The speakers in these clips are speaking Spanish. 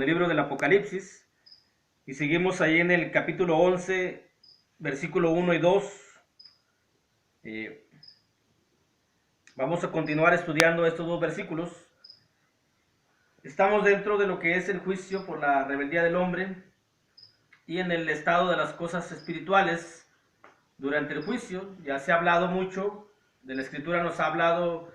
con el libro del Apocalipsis y seguimos ahí en el capítulo 11, versículo 1 y 2. Vamos a continuar estudiando estos dos versículos. Estamos dentro de lo que es el juicio por la rebeldía del hombre y en el estado de las cosas espirituales durante el juicio. Ya se ha hablado mucho, de la Escritura nos ha hablado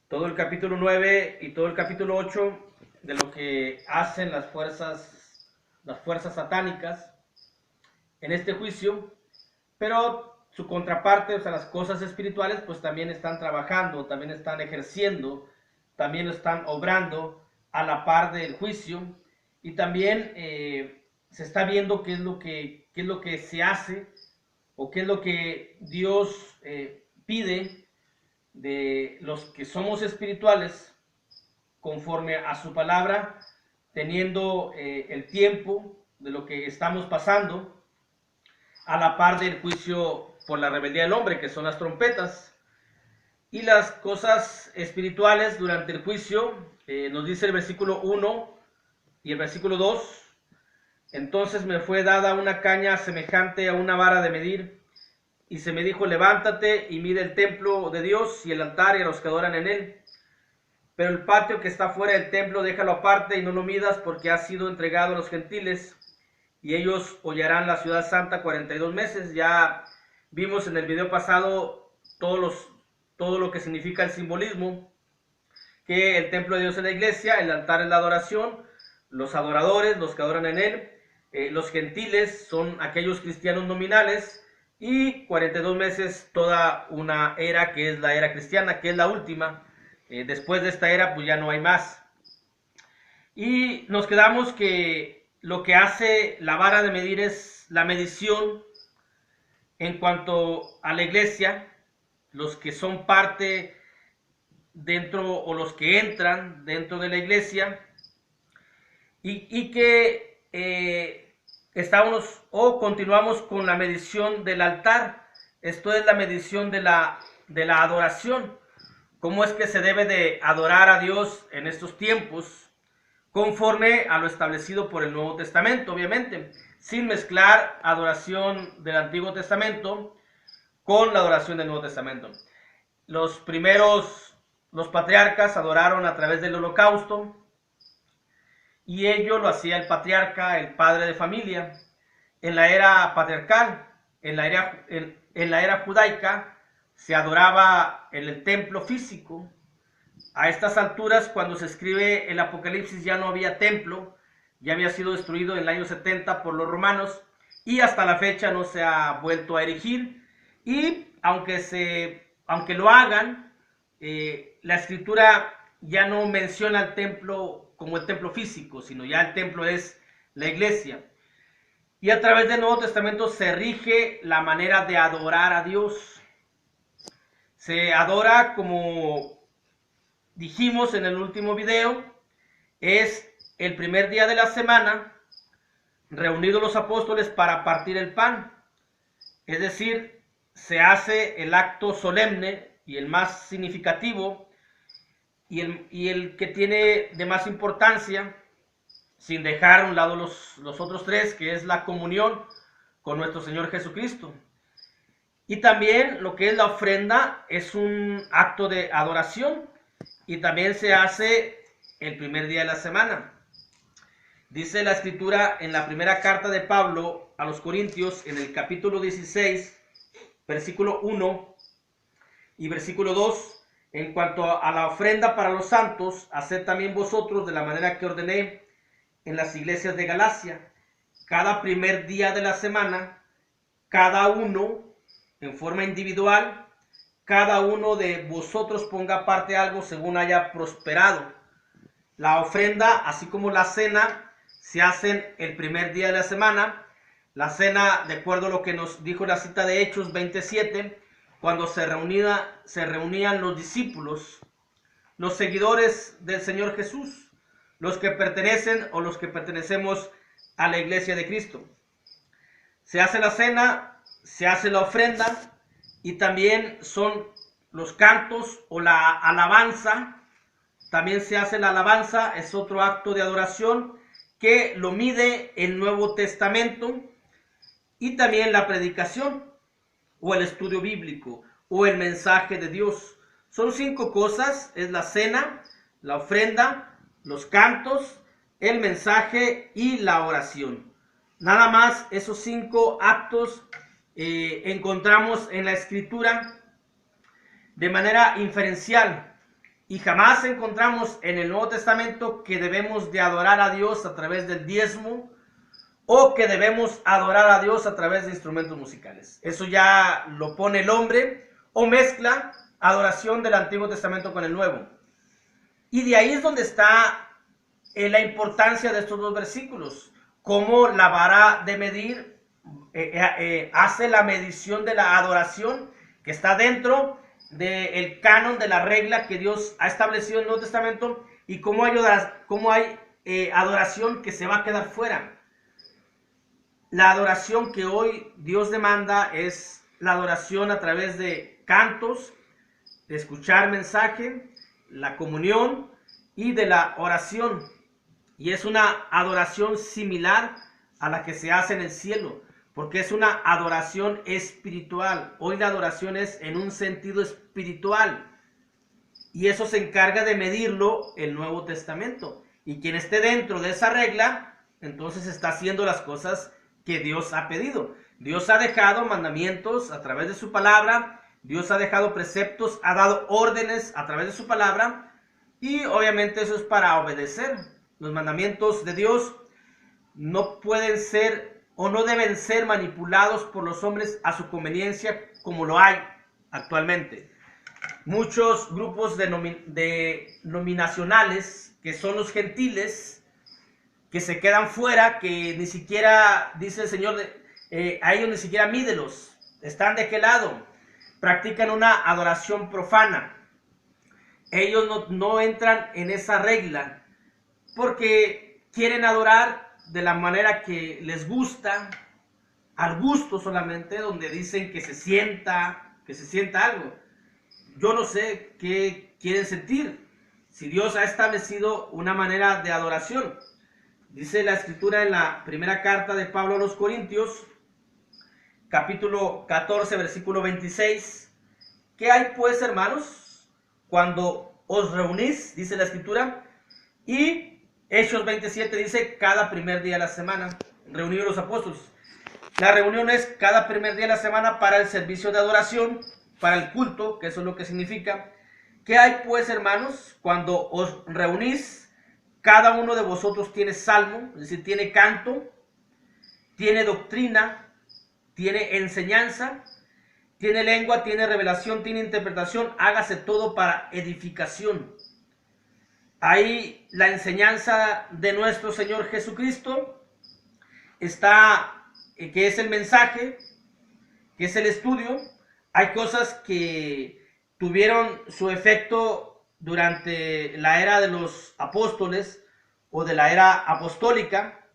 todo el capítulo 9 y todo el capítulo 8 de lo que hacen las fuerzas satánicas en este juicio, pero su contraparte, o sea, las cosas espirituales, pues también están trabajando, también están ejerciendo, también están obrando a la par del juicio, y también se está viendo qué es lo que se hace, o qué es lo que Dios pide de los que somos espirituales, conforme a su palabra, teniendo el tiempo de lo que estamos pasando, a la par del juicio por la rebeldía del hombre, que son las trompetas. Y las cosas espirituales durante el juicio, nos dice el versículo 1 y el versículo 2. Entonces me fue dada una caña semejante a una vara de medir, y se me dijo: levántate y mide el templo de Dios y el altar y a los que adoran en él. Pero el patio que está fuera del templo déjalo aparte y no lo midas, porque ha sido entregado a los gentiles, y ellos hollarán la ciudad santa 42 meses. Ya vimos en el video pasado todo lo que significa el simbolismo, que el templo de Dios es la iglesia, el altar es la adoración, los adoradores, los que adoran en él, los gentiles son aquellos cristianos nominales, y 42 meses toda una era que es la era cristiana, que es la última. Después de esta era pues ya no hay más. Y nos quedamos que lo que hace la vara de medir es la medición en cuanto a la iglesia, los que son parte dentro o los que entran dentro de la iglesia, y que estamos o continuamos con la medición del altar. Esto es la medición de la adoración. ¿Cómo es que se debe de adorar a Dios en estos tiempos? Conforme a lo establecido por el Nuevo Testamento, obviamente, sin mezclar adoración del Antiguo Testamento con la adoración del Nuevo Testamento. Los patriarcas adoraron a través del holocausto, y ello lo hacía el patriarca, el padre de familia. En la era patriarcal, en la era judaica, se adoraba en el templo físico. A estas alturas, cuando se escribe el Apocalipsis, ya no había templo, ya había sido destruido en el año 70 por los romanos, y hasta la fecha no se ha vuelto a erigir. Y aunque lo hagan, la Escritura ya no menciona el templo como el templo físico, sino ya el templo es la iglesia. Y a través del Nuevo Testamento se rige la manera de adorar a Dios. Se adora, como dijimos en el último video, es el primer día de la semana, reunidos los apóstoles para partir el pan. Es decir, se hace el acto solemne y el más significativo, y el que tiene de más importancia, sin dejar a un lado los otros tres, que es la comunión con nuestro Señor Jesucristo. Y también lo que es la ofrenda es un acto de adoración, y también se hace el primer día de la semana. Dice la Escritura en la primera carta de Pablo a los Corintios, en el capítulo 16, versículo 1 y versículo 2, en cuanto a la ofrenda para los santos, haced también vosotros de la manera que ordené en las iglesias de Galacia. Cada primer día de la semana, cada uno en forma individual, cada uno de vosotros ponga aparte algo según haya prosperado. La ofrenda, así como la cena, se hacen el primer día de la semana. La cena, de acuerdo a lo que nos dijo la cita de Hechos 27, cuando se reunían los discípulos, los seguidores del Señor Jesús, los que pertenecen o los que pertenecemos a la iglesia de Cristo. Se hace la cena, se hace la ofrenda, y también son los cantos o la alabanza. También se hace la alabanza, es otro acto de adoración. que lo mide el Nuevo Testamento, y también la predicación o el estudio bíblico o el mensaje de Dios. Son 5 cosas: es la cena, la ofrenda, los cantos, el mensaje y la oración. Nada más esos 5 actos encontramos en la Escritura de manera inferencial, y jamás encontramos en el Nuevo Testamento que debemos de adorar a Dios a través del diezmo, o que debemos adorar a Dios a través de instrumentos musicales. Eso ya lo pone el hombre, o mezcla adoración del Antiguo Testamento con el Nuevo. Y de ahí es donde está la importancia de estos 2 versículos. Cómo la vara de medir hace la medición de la adoración que está dentro del canon, de la regla que Dios ha establecido en el Nuevo Testamento, y cómo hay adoración que se va a quedar fuera. La adoración que hoy Dios demanda es la adoración a través de cantos, de escuchar mensaje, la comunión y de la oración. Y es una adoración similar a la que se hace en el cielo, porque es una adoración espiritual. Hoy la adoración es en un sentido espiritual, y eso se encarga de medirlo el Nuevo Testamento. Y quien esté dentro de esa regla, entonces está haciendo las cosas que Dios ha pedido. Dios ha dejado mandamientos a través de su palabra, Dios ha dejado preceptos, ha dado órdenes a través de su palabra, y obviamente eso es para obedecer. Los mandamientos de Dios no pueden ser o no deben ser manipulados por los hombres a su conveniencia, como lo hay actualmente. Muchos grupos denominacionales, que son los gentiles, que se quedan fuera, que ni siquiera, dice el Señor, a ellos ni siquiera mídelos, están de qué lado, practican una adoración profana. Ellos no entran en esa regla, porque quieren adorar de la manera que les gusta, al gusto solamente, donde dicen que se sienta algo. Yo no sé qué quieren sentir, si Dios ha establecido una manera de adoración. Dice la Escritura en la primera carta de Pablo a los Corintios, capítulo 14, versículo 26. ¿Qué hay pues, hermanos, cuando os reunís? Dice la Escritura. Y Hechos 27 dice, cada primer día de la semana, reunidos los apóstoles. La reunión es cada primer día de la semana para el servicio de adoración, para el culto, que eso es lo que significa. ¿Qué hay pues, hermanos, cuando os reunís? Cada uno de vosotros tiene salmo, es decir, tiene canto, tiene doctrina, tiene enseñanza, tiene lengua, tiene revelación, tiene interpretación. Hágase todo para edificación. Ahí la enseñanza de nuestro Señor Jesucristo está, que es el mensaje, que es el estudio. Hay cosas que tuvieron su efecto durante la era de los apóstoles o de la era apostólica.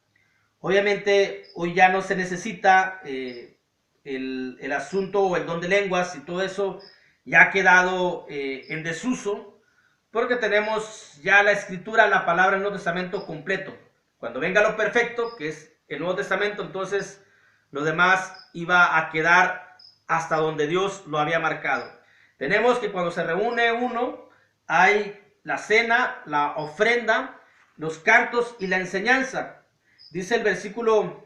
Obviamente hoy ya no se necesita el asunto o el don de lenguas, y todo eso ya ha quedado en desuso, porque tenemos ya la Escritura, la palabra del Nuevo Testamento completo. Cuando venga lo perfecto, que es el Nuevo Testamento, entonces lo demás iba a quedar hasta donde Dios lo había marcado. Tenemos que cuando se reúne uno, hay la cena, la ofrenda, los cantos y la enseñanza. Dice el versículo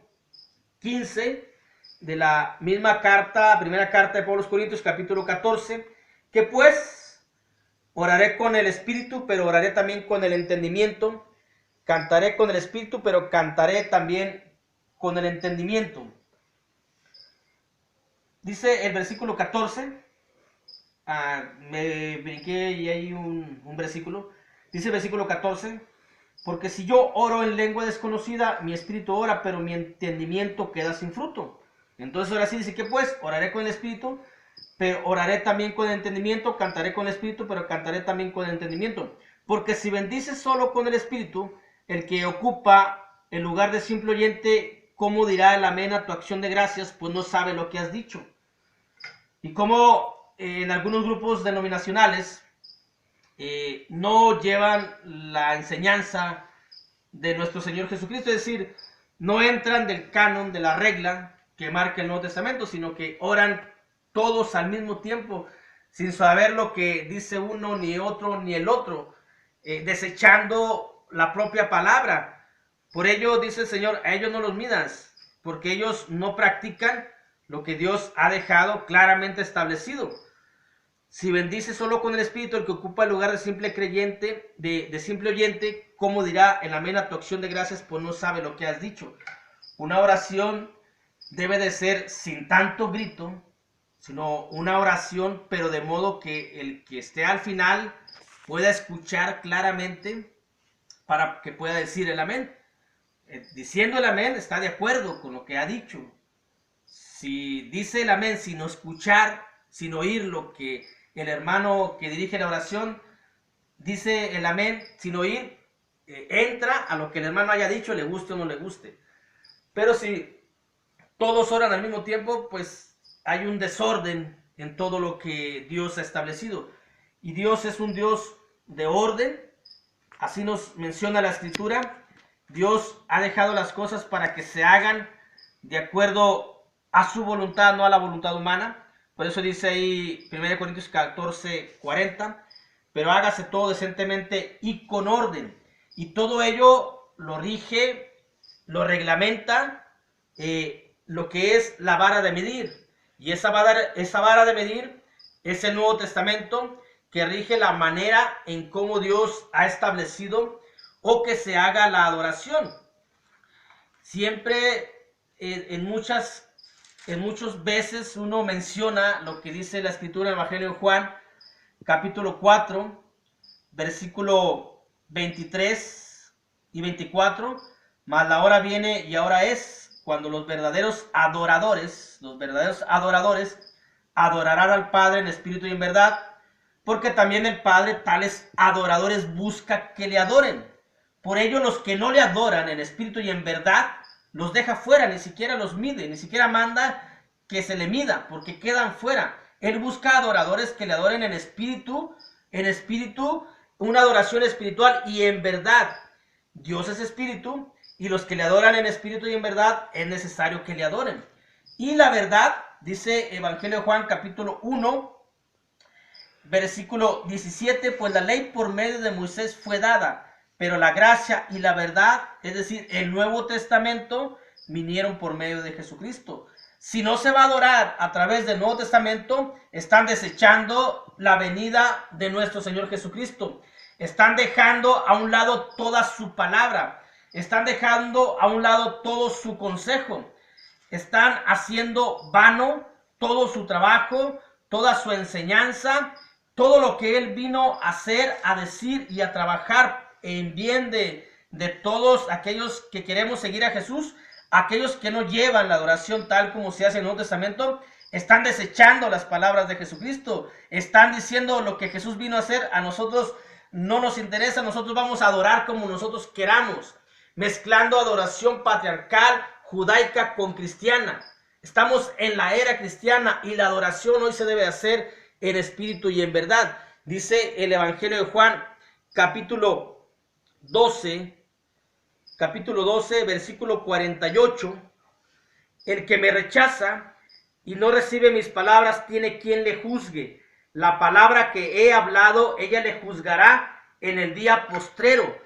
15 de la misma carta, primera carta de Pablo a los Corintios, capítulo 14, que pues oraré con el espíritu, pero oraré también con el entendimiento. Cantaré con el espíritu, pero cantaré también con el entendimiento. Dice el versículo 14. Me brinqué y hay un versículo. Dice el versículo 14: porque si yo oro en lengua desconocida, mi espíritu ora, pero mi entendimiento queda sin fruto. Entonces ahora sí dice que pues oraré con el espíritu, pero oraré también con el entendimiento. Cantaré con el espíritu, pero cantaré también con el entendimiento. Porque si bendices solo con el espíritu, el que ocupa el lugar de simple oyente, ¿cómo dirá el amén a tu acción de gracias? Pues no sabe lo que has dicho. Y como en algunos grupos denominacionales no llevan la enseñanza de nuestro Señor Jesucristo, es decir, no entran del canon, de la regla que marca el Nuevo Testamento, sino que oran todos al mismo tiempo, sin saber lo que dice uno, ni otro, ni el otro, desechando la propia palabra. Por ello dice el Señor, a ellos no los midas, porque ellos no practican lo que Dios ha dejado claramente establecido. Si bendice solo con el Espíritu el que ocupa el lugar de simple creyente, de simple oyente, ¿cómo dirá el amén a tu acción de gracias? Pues no sabe lo que has dicho. Una oración debe de ser sin tanto grito, sino una oración, pero de modo que el que esté al final pueda escuchar claramente para que pueda decir el amén. Diciendo el amén está de acuerdo con lo que ha dicho. Si dice el amén sin escuchar, sin oír lo que el hermano que dirige la oración dice el amén sin oír, entra a lo que el hermano haya dicho, le guste o no le guste. Pero si todos oran al mismo tiempo, pues hay un desorden en todo lo que Dios ha establecido. Y Dios es un Dios de orden, así nos menciona la Escritura. Dios ha dejado las cosas para que se hagan de acuerdo a su voluntad, no a la voluntad humana. Por eso dice ahí 1 Corintios 14, 40, pero hágase todo decentemente y con orden. Y todo ello lo rige, lo reglamenta lo que es la vara de medir. Y esa vara de medir es el Nuevo Testamento, que rige la manera en cómo Dios ha establecido o que se haga la adoración. Siempre en muchas veces uno menciona lo que dice la Escritura en el Evangelio de Juan, capítulo 4, versículo 23 y 24, mas la hora viene y ahora es cuando los verdaderos adoradores adorarán al Padre en espíritu y en verdad, porque también el Padre tales adoradores busca que le adoren. Por ello los que no le adoran en espíritu y en verdad, los deja fuera, ni siquiera los mide, ni siquiera manda que se le mida, porque quedan fuera. Él busca adoradores que le adoren en espíritu, una adoración espiritual y en verdad. Dios es espíritu, y los que le adoran en espíritu y en verdad es necesario que le adoren. Y la verdad, dice Evangelio de Juan capítulo 1, versículo 17, pues la ley por medio de Moisés fue dada, pero la gracia y la verdad, es decir, el Nuevo Testamento, vinieron por medio de Jesucristo. Si no se va a adorar a través del Nuevo Testamento, están desechando la venida de nuestro Señor Jesucristo. Están dejando a un lado toda su palabra. Están dejando a un lado todo su consejo. Están haciendo vano todo su trabajo, toda su enseñanza, todo lo que Él vino a hacer, a decir y a trabajar en bien de todos aquellos que queremos seguir a Jesús. Aquellos que no llevan la adoración tal como se hace en el Nuevo Testamento, están desechando las palabras de Jesucristo. Están diciendo lo que Jesús vino a hacer, a nosotros no nos interesa, nosotros vamos a adorar como nosotros queramos. Mezclando adoración patriarcal, judaica con cristiana. Estamos en la era cristiana y la adoración hoy se debe hacer en espíritu y en verdad. Dice el Evangelio de Juan, capítulo 12, versículo 48, el que me rechaza y no recibe mis palabras tiene quien le juzgue. La palabra que he hablado, ella le juzgará en el día postrero.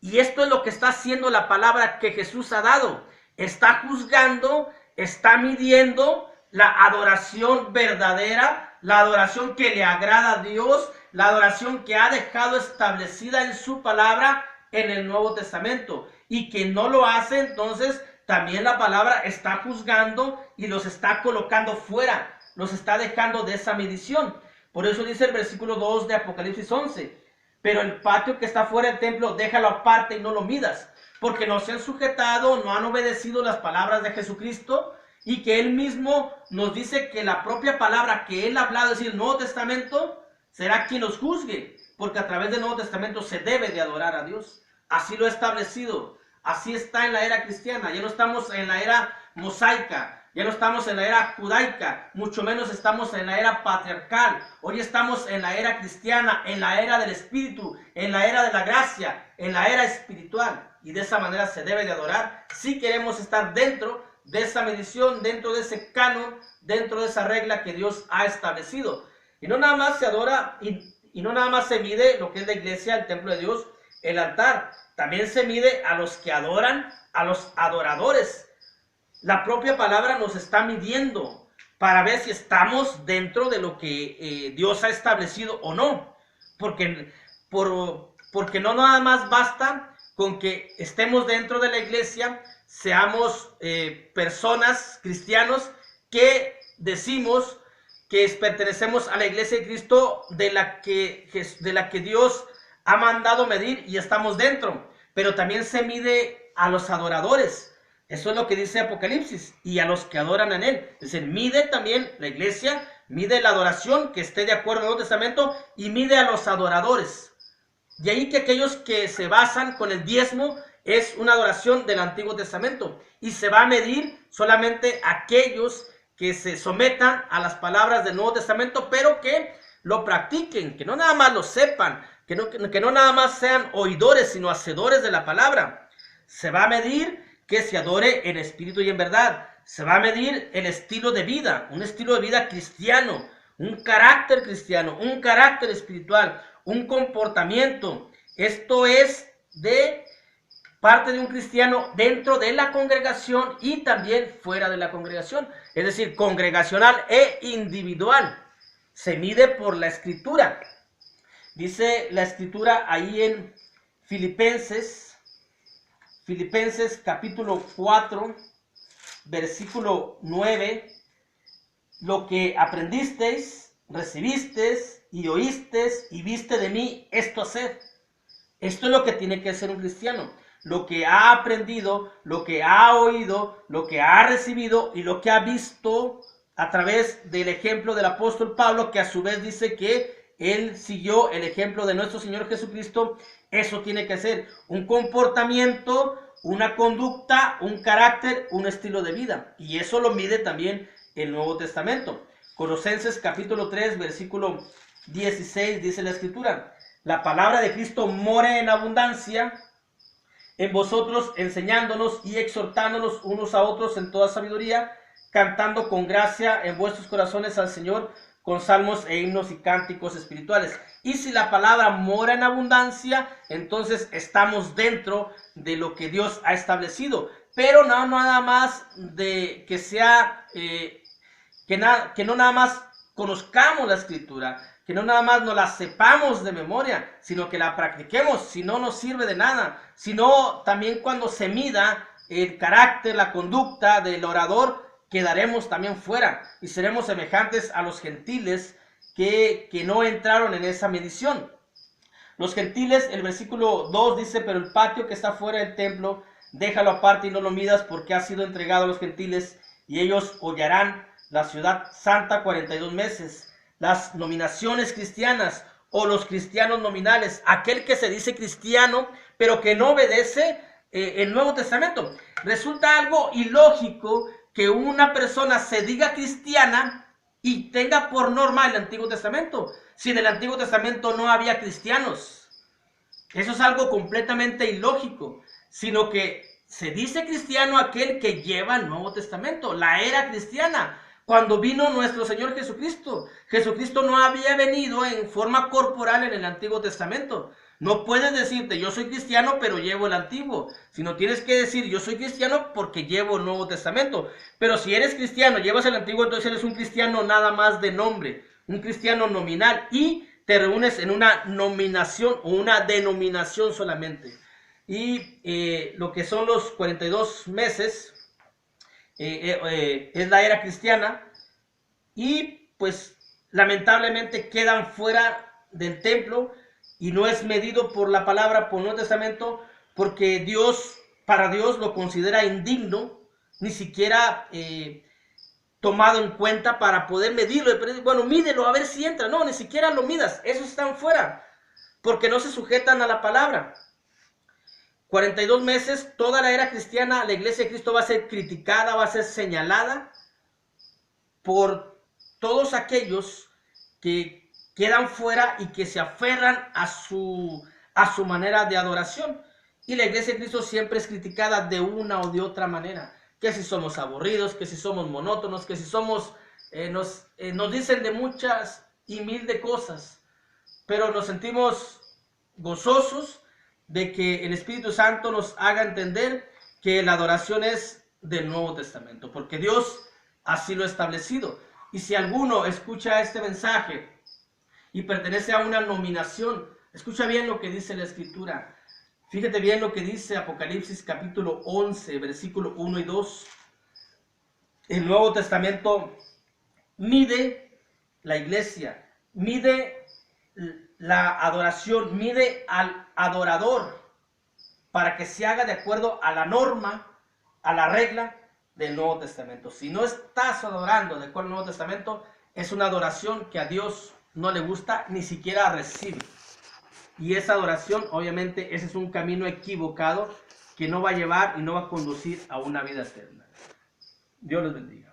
Y esto es lo que está haciendo la palabra que Jesús ha dado. Está juzgando, está midiendo la adoración verdadera, la adoración que le agrada a Dios, la adoración que ha dejado establecida en su palabra en el Nuevo Testamento. Y quien no lo hace, entonces también la palabra está juzgando y los está colocando fuera, los está dejando de esa medición. Por eso dice el versículo 2 de Apocalipsis 11, pero el patio que está fuera del templo, déjalo aparte y no lo midas, porque no se han sujetado, no han obedecido las palabras de Jesucristo, y que Él mismo nos dice que la propia palabra que Él ha hablado, es decir, el Nuevo Testamento, será quien los juzgue, porque a través del Nuevo Testamento se debe de adorar a Dios. Así lo ha establecido, así está en la era cristiana. Ya no estamos en la era mosaica, ya no estamos en la era judaica, mucho menos estamos en la era patriarcal. Hoy estamos en la era cristiana, en la era del Espíritu, en la era de la gracia, en la era espiritual. y de esa manera se debe de adorar si queremos estar dentro de esa medición, dentro de ese canon, dentro de esa regla que Dios ha establecido. Y no nada más se adora y no nada más se mide lo que es la iglesia, el templo de Dios, el altar. También se mide a los que adoran, a los adoradores. La propia palabra nos está midiendo para ver si estamos dentro de lo que Dios ha establecido o no. Porque no nada más basta con que estemos dentro de la iglesia, seamos personas, cristianos, que decimos que pertenecemos a la iglesia de Cristo, de la que Dios ha mandado medir y estamos dentro. Pero también se mide a los adoradores. Eso es lo que dice Apocalipsis, y a los que adoran en él. Es decir, mide también la iglesia, mide la adoración que esté de acuerdo en el Nuevo Testamento, y mide a los adoradores. De ahí que aquellos que se basan con el diezmo es una adoración del Antiguo Testamento, y se va a medir solamente aquellos que se sometan a las palabras del Nuevo Testamento, pero que lo practiquen, que no nada más lo sepan, que no nada más sean oidores, sino hacedores de la palabra. Se va a medir que se adore en espíritu y en verdad. Se va a medir el estilo de vida, un estilo de vida cristiano, un carácter cristiano, un carácter espiritual, un comportamiento. Esto es de parte de un cristiano dentro de la congregación y también fuera de la congregación, es decir, congregacional e individual. Se mide por la escritura. Dice la escritura ahí en Filipenses capítulo 4, versículo 9, lo que aprendisteis, recibisteis y oísteis y viste de mí, esto haced. Esto es lo que tiene que hacer un cristiano. Lo que ha aprendido, lo que ha oído, lo que ha recibido y lo que ha visto a través del ejemplo del apóstol Pablo, que a su vez dice que él siguió el ejemplo de nuestro Señor Jesucristo. Eso tiene que ser un comportamiento, una conducta, un carácter, un estilo de vida. Y eso lo mide también el Nuevo Testamento. Colosenses capítulo 3, versículo 16, dice la Escritura: la palabra de Cristo more en abundancia en vosotros, enseñándonos y exhortándonos unos a otros en toda sabiduría, cantando con gracia en vuestros corazones al Señor, con salmos e himnos y cánticos espirituales. Y si la palabra mora en abundancia, entonces estamos dentro de lo que Dios ha establecido. Pero no nada más de que sea, que no nada más conozcamos la escritura, que no nada más nos la sepamos de memoria, sino que la practiquemos. Si no, nos sirve de nada. Sino también cuando se mida el carácter, la conducta del orador, quedaremos también fuera y seremos semejantes a los gentiles que no entraron en esa medición. Los gentiles, el versículo 2 dice: pero el patio que está fuera del templo, déjalo aparte y no lo midas, porque ha sido entregado a los gentiles, y ellos hollarán la ciudad santa 42 meses. Las nominaciones cristianas o los cristianos nominales, aquel que se dice cristiano, pero que no obedece el Nuevo Testamento. Resulta algo ilógico que una persona se diga cristiana y tenga por norma el Antiguo Testamento, si en el Antiguo Testamento no había cristianos. Eso es algo completamente ilógico, sino que se dice cristiano aquel que lleva el Nuevo Testamento, la era cristiana. Cuando vino nuestro Señor Jesucristo, Jesucristo no había venido en forma corporal en el Antiguo Testamento. No puedes decirte yo soy cristiano pero llevo el antiguo, sino tienes que decir yo soy cristiano porque llevo el Nuevo Testamento. Pero si eres cristiano, llevas el antiguo, entonces eres un cristiano nada más de nombre, un cristiano nominal, y te reúnes en una nominación o una denominación solamente. Y lo que son los 42 meses es la era cristiana, y pues lamentablemente quedan fuera del templo y no es medido por la palabra, por el Nuevo Testamento, porque para Dios lo considera indigno, ni siquiera tomado en cuenta para poder medirlo. Bueno, mídelo a ver si entra. No, ni siquiera lo midas, esos están fuera, porque no se sujetan a la palabra. 42 meses, toda la era cristiana, la iglesia de Cristo va a ser criticada, va a ser señalada por todos aquellos que quedan fuera y que se aferran a su manera de adoración. Y la iglesia de Cristo siempre es criticada de una o de otra manera. Que si somos aburridos, que si somos monótonos, que si somos... nos dicen de muchas y mil de cosas. Pero nos sentimos gozosos de que el Espíritu Santo nos haga entender que la adoración es del Nuevo Testamento. Porque Dios así lo ha establecido. Y si alguno escucha este mensaje y pertenece a una nominación, escucha bien lo que dice la Escritura. Fíjate bien lo que dice Apocalipsis capítulo 11, versículo 1 y 2. El Nuevo Testamento mide la iglesia, mide la adoración, mide al adorador para que se haga de acuerdo a la norma, a la regla del Nuevo Testamento. Si no estás adorando de acuerdo al Nuevo Testamento, es una adoración que a Dios no le gusta, ni siquiera recibe. Y esa adoración, obviamente, ese es un camino equivocado que no va a llevar y no va a conducir a una vida eterna. Dios les bendiga.